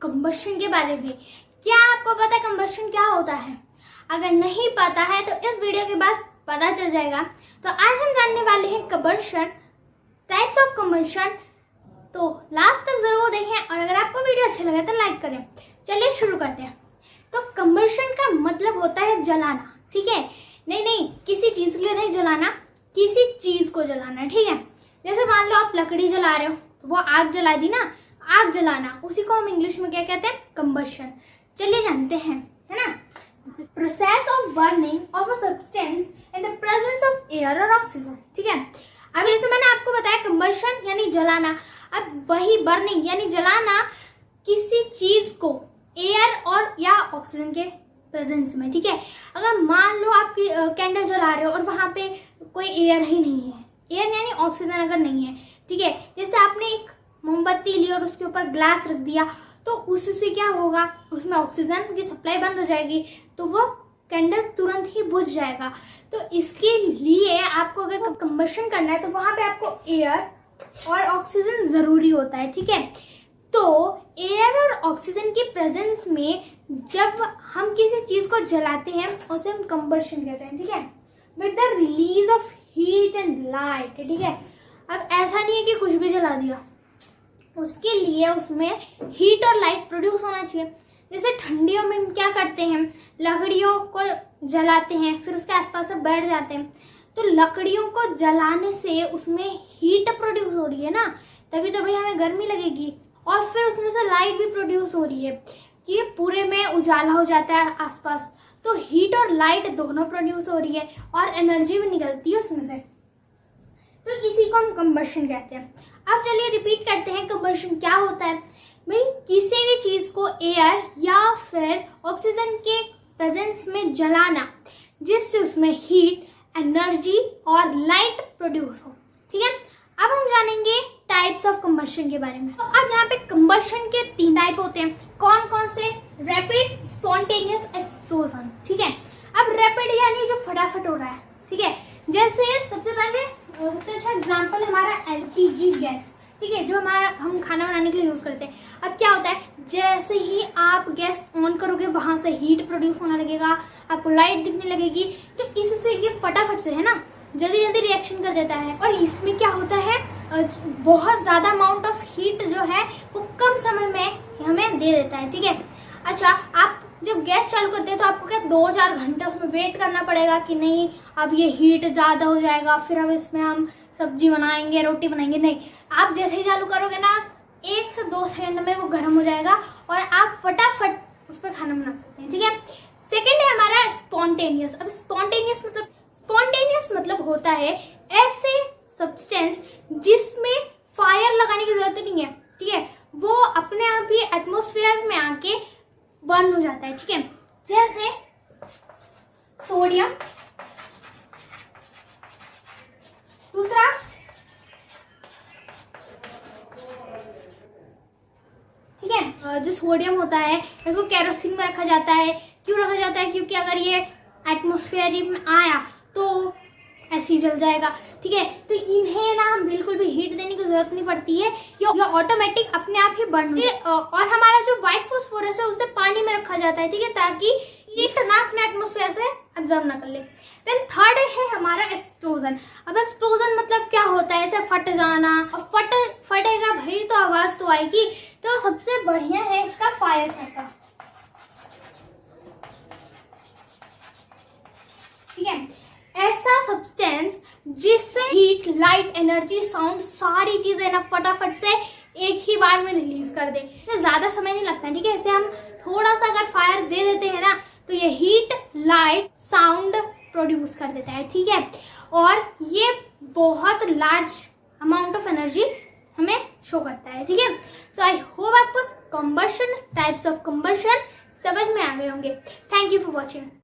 Combustion के बारे में। क्या आपको पता है कंबशन क्या होता है? अगर नहीं पता है तो इस वीडियो के बाद पता चल जाएगा। तो आज हम जानने वाले हैं कंबशन, टाइप्स ऑफ कंबशन। तो लास्ट तक जरूर देखें और अगर आपको वीडियो अच्छा लगे तो लाइक करें। चलिए शुरू करते हैं। तो कंबशन का मतलब होता है जलाना, ठीक है? नहीं, किसी चीज के लिए नहीं जलाना, किसी चीज को जलाना, ठीक है? जैसे मान लो आप लकड़ी जला रहे हो तो वो आग जला दी ना, आग जलाना, उसी को हम इंग्लिश में क्या कहते हैं? कंबशन। चलिए जानते हैं, है ना? Process of burning of a substance in the presence of air और ऑक्सीजन, ठीक है? अब जैसे मैंने आपको बताया कंबशन यानी जलाना, अब वही बर्निंग यानी जलाना किसी चीज को एयर और या ऑक्सीजन के प्रेजेंस में, ठीक है? अगर मान लो आप कैंडल जला रहे हो और वहां पे कोई एयर ही नहीं है, एयर यानी ऑक्सीजन अगर नहीं है, ठीक है? जैसे आपने एक मोमबत्ती ली और उसके ऊपर ग्लास रख दिया तो उससे क्या होगा? उसमें ऑक्सीजन की सप्लाई बंद हो जाएगी तो वो कैंडल तुरंत ही बुझ जाएगा। तो इसके लिए आपको अगर कंबशन करना है तो वहां पे आपको एयर और ऑक्सीजन जरूरी होता है, ठीक है? तो एयर और ऑक्सीजन की प्रेजेंस में जब हम किसी चीज को जलाते हैं उसे हम कंबशन कहते हैं, ठीक है? With the release of heat and light, ठीक है? अब ऐसा नहीं है कि कुछ भी जला दिया, उसके लिए उसमें हीट और लाइट प्रोड्यूस होना चाहिए। जैसे ठंडियों में हम क्या करते हैं? लकड़ियों को जलाते हैं, फिर उसके आसपास से बैठ जाते हैं। तो लकड़ियों को जलाने से उसमें हीट प्रोड्यूस हो रही है ना, तभी तो भाई हमें गर्मी लगेगी। और फिर उसमें से लाइट भी प्रोड्यूस हो रही है कि पूरे में उजाला हो जाता है आसपास। तो हीट और लाइट दोनों प्रोड्यूस हो रही है और एनर्जी भी निकलती है उसमें से। तो इसी को हम कंबशन कहते हैं। अब चलिए रिपीट करते हैं कंबशन क्या होता है। भाई किसी भी चीज को एयर या फिर ऑक्सीजन के प्रेजेंस में जलाना जिससे उसमें हीट, एनर्जी और लाइट प्रोड्यूस हो, ठीक है? अब हम जानेंगे टाइप्स ऑफ कंबशन के बारे में। तो अब यहाँ पे कंबशन के 3 टाइप होते हैं। कौन कौन से? रैपिड, स्पॉन्टेनियस, एक्सप्लोजन, ठीक है? अब रैपिड यानी जो फटाफट हो रहा है, ठीक है? जैसे सबसे पहले सबसे अच्छा एग्जाम्पल हमारा एलपीजी गैस, ठीक है? जो हम खाना बनाने के लिए यूज करते हैं। अब क्या होता है? जैसे ही आप गैस ऑन करोगे वहां से हीट प्रोड्यूस होने लगेगा, आपको लाइट दिखने लगेगी। तो इससे ये फटाफट से, है ना, जल्दी जल्दी रिएक्शन कर देता है। और इसमें क्या होता है? बहुत ज्यादा अमाउंट ऑफ हीट जो है वो कम समय में हमें दे देता है, ठीक है? अच्छा, आप जब गैस चालू करते हैं तो आपको क्या 2-4 घंटे उसमें वेट करना पड़ेगा कि नहीं अब ये हीट ज्यादा हो जाएगा, फिर अब इसमें हम सब्जी बनाएंगे, रोटी बनाएंगे? नहीं, आप जैसे ही चालू करोगे ना 1 से 2 सेकंड में वो गर्म हो जाएगा और आप फटाफट उस पर खाना बना सकते हैं, ठीक है? सेकेंड है हमारा स्पॉन्टेनियस। अब स्पॉन्टेनियस मतलब होता है ऐसे सब्सटेंस जिसमें फायर लगाने की जरूरत नहीं है, ठीक है? वो अपने आप ही एटमॉस्फेयर में आके बर्न हो जाता है, ठीक है? जैसे सोडियम, दूसरा ठीक है, जो सोडियम होता है इसको केरोसिन में रखा जाता है। क्यों रखा जाता है? क्योंकि अगर ये एटमॉस्फेयर में आया तो ऐसे ही जल जाएगा, ठीक है? तो इन्हें ना बिल्कुल भी हीट देने की जरूरत नहीं पड़ती है, ये ऑटोमेटिक अपने आप ही बर्न होती है। और हमारा जो व्हाइट फास्फोरस है उसे पानी में रखा जाता है, ठीक है? ताकि हीट ना अपने एटमॉस्फेयर से अब्जॉर्ब ना कर ले। देन थर्ड है हमारा एक्सप्लोजन। अब एक्सप्लोजन मतलब क्या होता है? ऐसे फट जाना, और फटेगा भाई तो आवाज तो आएगी। तो सबसे बढ़िया है इसका फायर क्रैकर, ठीक है? ऐसा सब्सटेंस जिससे हीट, लाइट, एनर्जी, साउंड सारी चीजें ना फटाफट से एक ही बार में रिलीज कर दे। इससे ज्यादा समय नहीं लगता, ठीक है? इसे हम थोड़ा सा अगर फायर दे देते हैं ना तो ये हीट, लाइट, साउंड प्रोड्यूस कर देता है, ठीक है? और ये बहुत लार्ज अमाउंट ऑफ एनर्जी हमें शो करता है, ठीक है? सो आई होप आपको कंबशन, टाइप्स ऑफ कंबशन समझ में आ गए होंगे। Thank you for watching.